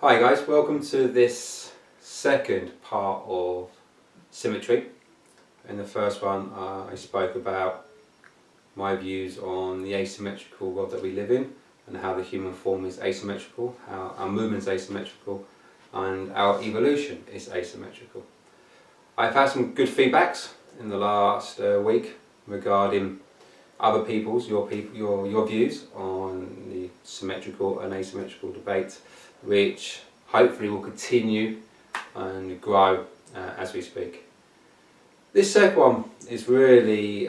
Hi guys, welcome to this second part of Symmetry. In the first one I spoke about my views on the asymmetrical world that we live in and how the human form is asymmetrical, how our movement is asymmetrical and our evolution is asymmetrical. I've had some good feedbacks in the last week regarding other people's, your views on the symmetrical and asymmetrical debate, which hopefully will continue and grow as we speak. This second one is really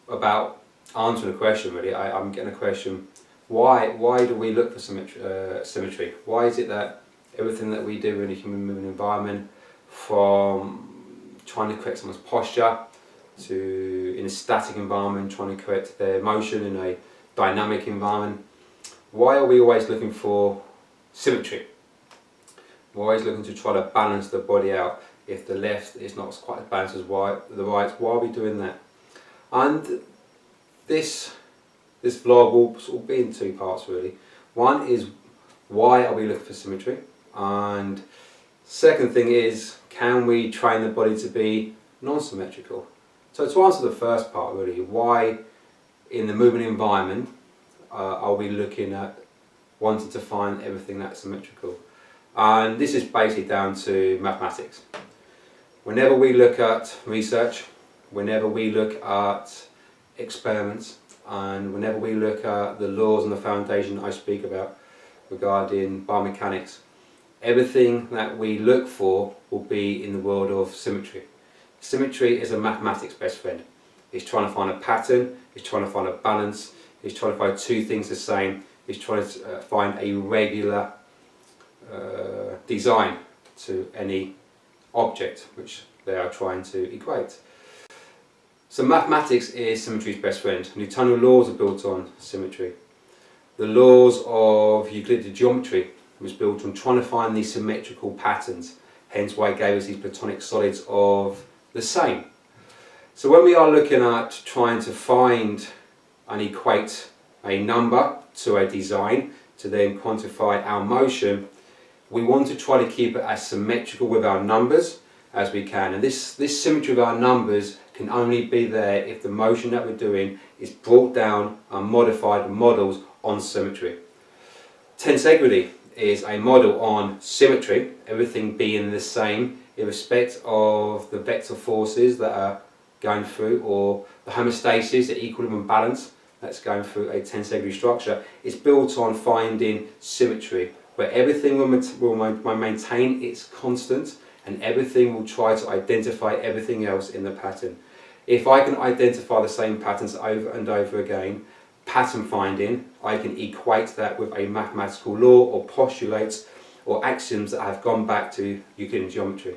about answering a question. Really, I'm getting a question: why do we look for symmetry? Why is it that everything that we do in a human moving environment, from trying to correct someone's posture to in a static environment, trying to correct their motion in a dynamic environment, why are we always looking for symmetry? We're always looking to try to balance the body out. If the left is not quite as balanced as the right, why are we doing that? And this vlog will sort of be in two parts really. One is, why are we looking for symmetry? And second thing is, can we train the body to be non-symmetrical? So to answer the first part really, why in the moving environment are we looking at wanting to find everything that's symmetrical? And this is basically down to mathematics. Whenever we look at research, whenever we look at experiments, and whenever we look at the laws and the foundation I speak about regarding biomechanics, everything that we look for will be in the world of symmetry. Symmetry is a mathematics best friend. It's trying to find a pattern, it's trying to find a balance, it's trying to find two things the same, it's trying to find a regular design to any object which they are trying to equate. So mathematics is symmetry's best friend. Newtonian laws are built on symmetry. The laws of Euclidean geometry was built on trying to find these symmetrical patterns, hence why it gave us these platonic solids of the same. So when we are looking at trying to find and equate a number to a design to then quantify our motion, we want to try to keep it as symmetrical with our numbers as we can. And this symmetry of our numbers can only be there if the motion that we're doing is brought down and modified and models on symmetry. Tensegrity is a model on symmetry, everything being the same irrespective of the vector forces that are going through, or the homeostasis, the equilibrium balance that's going through a tensegrity structure. It's built on finding symmetry, where everything will maintain its constant and everything will try to identify everything else in the pattern. If I can identify the same patterns over and over again, pattern finding, I can equate that with a mathematical law or postulates or axioms that have gone back to Euclidean geometry.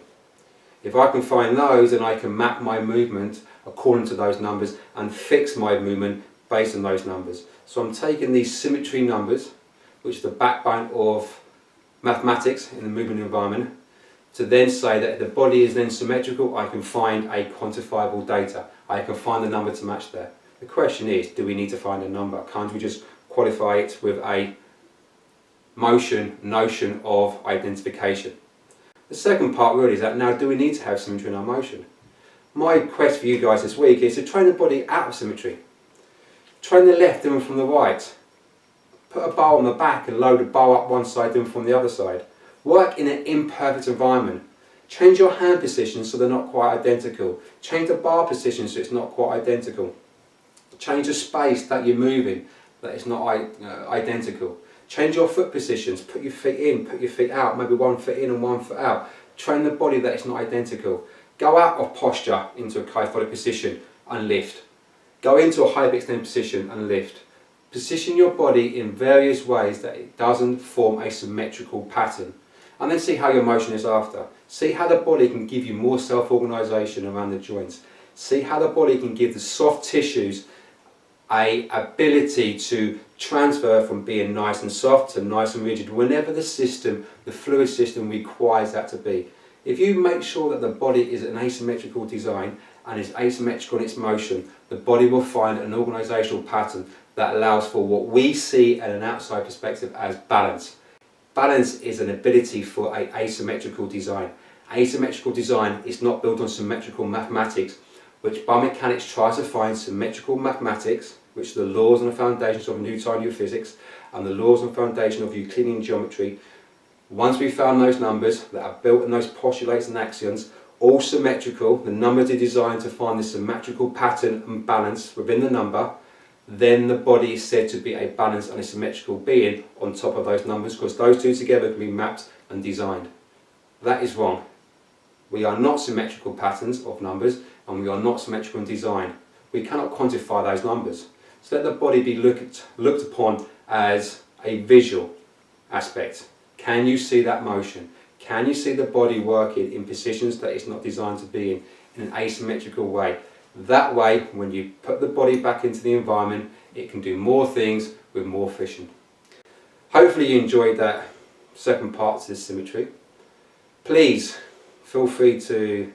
If I can find those, then I can map my movement according to those numbers and fix my movement based on those numbers. So I'm taking these symmetry numbers, which is the backbone of mathematics in the moving environment, to then say that if the body is then symmetrical, I can find a quantifiable data. I can find a number to match there. The question is, do we need to find a number? Can't we just qualify it with a notion of identification? The second part really is that now, do we need to have symmetry in our motion? My quest for you guys this week is to train the body out of symmetry. Train the left different from the right. Put a bar on the back and load a bar up one side different from the other side. Work in an imperfect environment. Change your hand positions so they're not quite identical. Change the bar position so it's not quite identical. Change the space that you're moving, that it's not identical. Change your foot positions. Put your feet in, put your feet out, maybe one foot in and one foot out. Train the body that it's not identical. Go out of posture into a kyphotic position and lift. Go into a hyperextended position and lift. Position your body in various ways that it doesn't form a symmetrical pattern. And then see how your motion is after. See how the body can give you more self-organisation around the joints. See how the body can give the soft tissues an ability to transfer from being nice and soft to nice and rigid whenever the system, the fluid system, requires that to be. If you make sure that the body is an asymmetrical design and is asymmetrical in its motion, the body will find an organisational pattern that allows for what we see at an outside perspective as balance. Balance is an ability for an asymmetrical design. Asymmetrical design is not built on symmetrical mathematics, which biomechanics tries to find symmetrical mathematics, which are the laws and the foundations of Newtonian physics and the laws and foundation of Euclidean geometry. Once we've found those numbers that are built in those postulates and axioms, all symmetrical, the numbers are designed to find the symmetrical pattern and balance within the number, then the body is said to be a balanced and a symmetrical being on top of those numbers, because those two together can be mapped and designed. That is wrong. We are not symmetrical patterns of numbers, and we are not symmetrical in design. We cannot quantify those numbers. So let the body be looked upon as a visual aspect. Can you see that motion? Can you see the body working in positions that it's not designed to be in an asymmetrical way? That way, when you put the body back into the environment, it can do more things with more efficient. Hopefully you enjoyed that second part to this symmetry. Please feel free to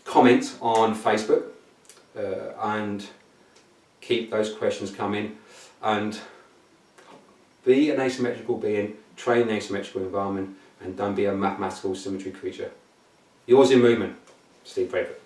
comment on Facebook and keep those questions coming, and be an asymmetrical being, train in an asymmetrical environment, and don't be a mathematical symmetry creature. Yours in movement, Steve Braybrook.